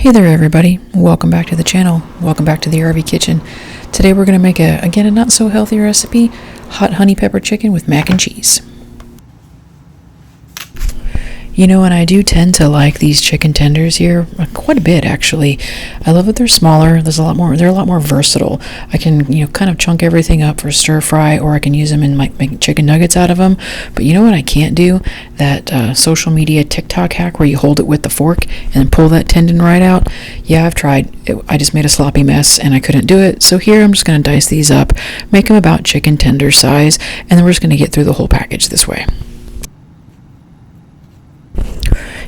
Hey there everybody, welcome back to the channel, welcome back to the RV Kitchen. Today we're going to make a not so healthy recipe, hot honey pepper chicken with mac and cheese. You know, and I do tend to like these chicken tenders here quite a bit actually. I love that they're smaller. They're a lot more versatile. I can, kind of chunk everything up for stir fry, or I can use them and make chicken nuggets out of them. But you know what I can't do? That social media TikTok hack where you hold it with the fork and then pull that tendon right out. Yeah, I've tried. I just made a sloppy mess and I couldn't do it. So here I'm just going to dice these up, make them about chicken tender size, and then we're just going to get through the whole package this way.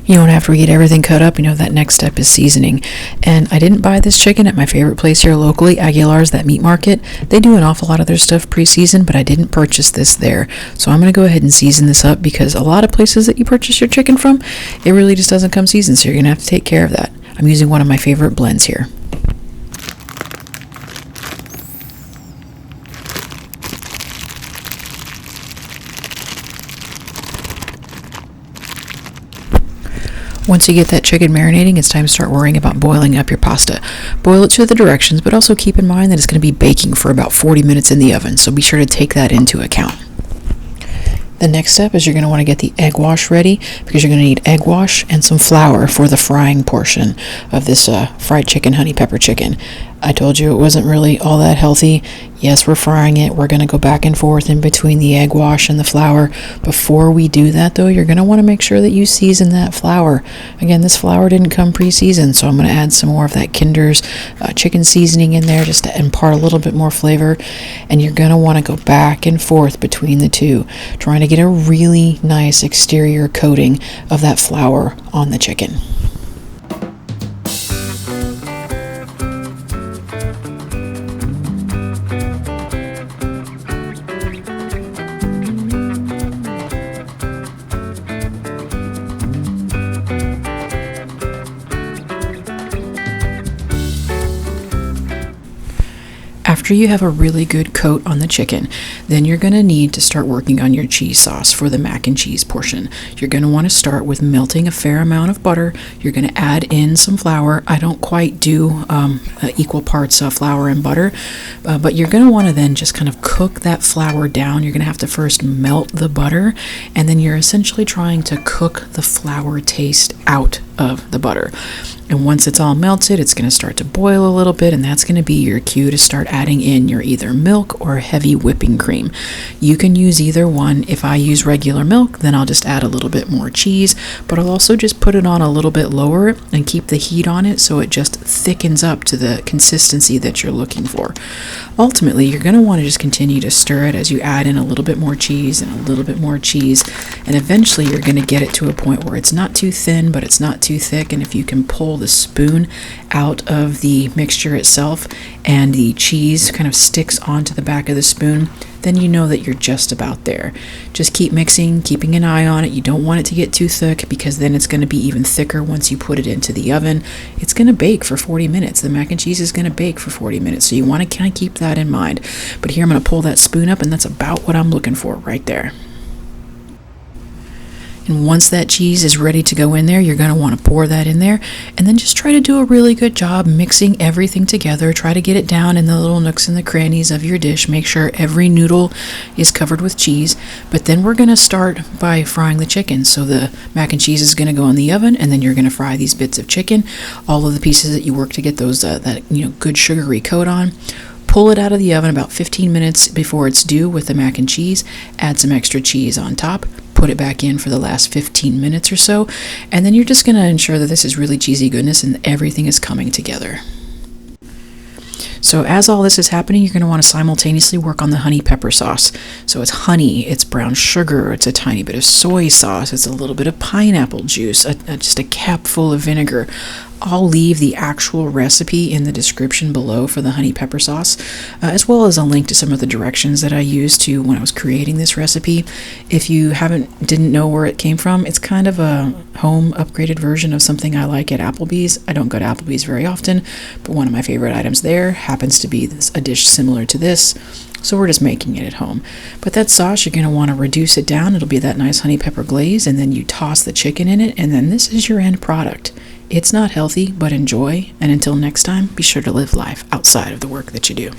And after we get everything cut up, that next step is seasoning. And I didn't buy this chicken at my favorite place here locally, Aguilar's, that meat market. They do an awful lot of their stuff pre-seasoned, but I didn't purchase this there. So I'm going to go ahead and season this up because a lot of places that you purchase your chicken from, it really just doesn't come seasoned, so you're going to have to take care of that. I'm using one of my favorite blends here. Once you get that chicken marinating, it's time to start worrying about boiling up your pasta. Boil it to the directions, but also keep in mind that it's going to be baking for about 40 minutes in the oven, so be sure to take that into account. The next step is you're going to want to get the egg wash ready because you're going to need egg wash and some flour for the frying portion of this fried chicken honey pepper chicken. I told you it wasn't really all that healthy. Yes, we're frying it. We're going to go back and forth in between the egg wash and the flour. Before we do that, though, you're going to want to make sure that you season that flour. Again, this flour didn't come pre-seasoned, so I'm going to add some more of that Kinder's chicken seasoning in there just to impart a little bit more flavor. And you're going to want to go back and forth between the two, trying to get a really nice exterior coating of that flour on the chicken. After you have a really good coat on the chicken, then you're going to need to start working on your cheese sauce for the mac and cheese portion. You're going to want to start with melting a fair amount of butter. You're going to add in some flour. I don't quite do equal parts of flour and butter, but you're going to want to then just kind of cook that flour down. You're going to have to first melt the butter, and then you're essentially trying to cook the flour taste out of the butter. And once it's all melted, it's going to start to boil a little bit, and that's going to be your cue to start adding in your either milk or heavy whipping cream. You can use either one. If I use regular milk, then I'll just add a little bit more cheese, but I'll also just put it on a little bit lower and keep the heat on it so it just thickens up to the consistency that you're looking for. Ultimately, you're going to want to just continue to stir it as you add in a little bit more cheese and a little bit more cheese, and eventually you're going to get it to a point where it's not too thin, but it's not too thick, and if you can pull the spoon out of the mixture itself and the cheese kind of sticks onto the back of the spoon, then you know that you're just about there. Just keep mixing, keeping an eye on it. You don't want it to get too thick because then it's going to be even thicker once you put it into the oven. It's going to bake for 40 minutes. The mac and cheese is going to bake for 40 minutes, so you want to kind of keep that in mind. But here I'm going to pull that spoon up, and that's about what I'm looking for right there. And once that cheese is ready to go in there, you're going to want to pour that in there, and then just try to do a really good job mixing everything together. Try to get it down in the little nooks and the crannies of your dish. Make sure every noodle is covered with cheese. But then we're going to start by frying the chicken. So the mac and cheese is going to go in the oven, and then you're going to fry these bits of chicken, all of the pieces that you work to get those good sugary coat on. Pull it out of the oven about 15 minutes before it's due with the mac and cheese. Add some extra cheese on top. Put it back in for the last 15 minutes or so. And then you're just going to ensure that this is really cheesy goodness and everything is coming together. So as all this is happening, you're going to want to simultaneously work on the honey pepper sauce. So it's honey, it's brown sugar, it's a tiny bit of soy sauce, it's a little bit of pineapple juice, just a cap full of vinegar. I'll leave the actual recipe in the description below for the honey pepper sauce, as well as a link to some of the directions that I used when I was creating this recipe. If you didn't know where it came from, it's kind of a home upgraded version of something I like at Applebee's. I don't go to Applebee's very often, but one of my favorite items there happens to be a dish similar to this. So we're just making it at home. But that sauce, you're going to want to reduce it down. It'll be that nice honey pepper glaze, and then you toss the chicken in it, and then this is your end product. It's not healthy, but enjoy. And until next time, be sure to live life outside of the work that you do.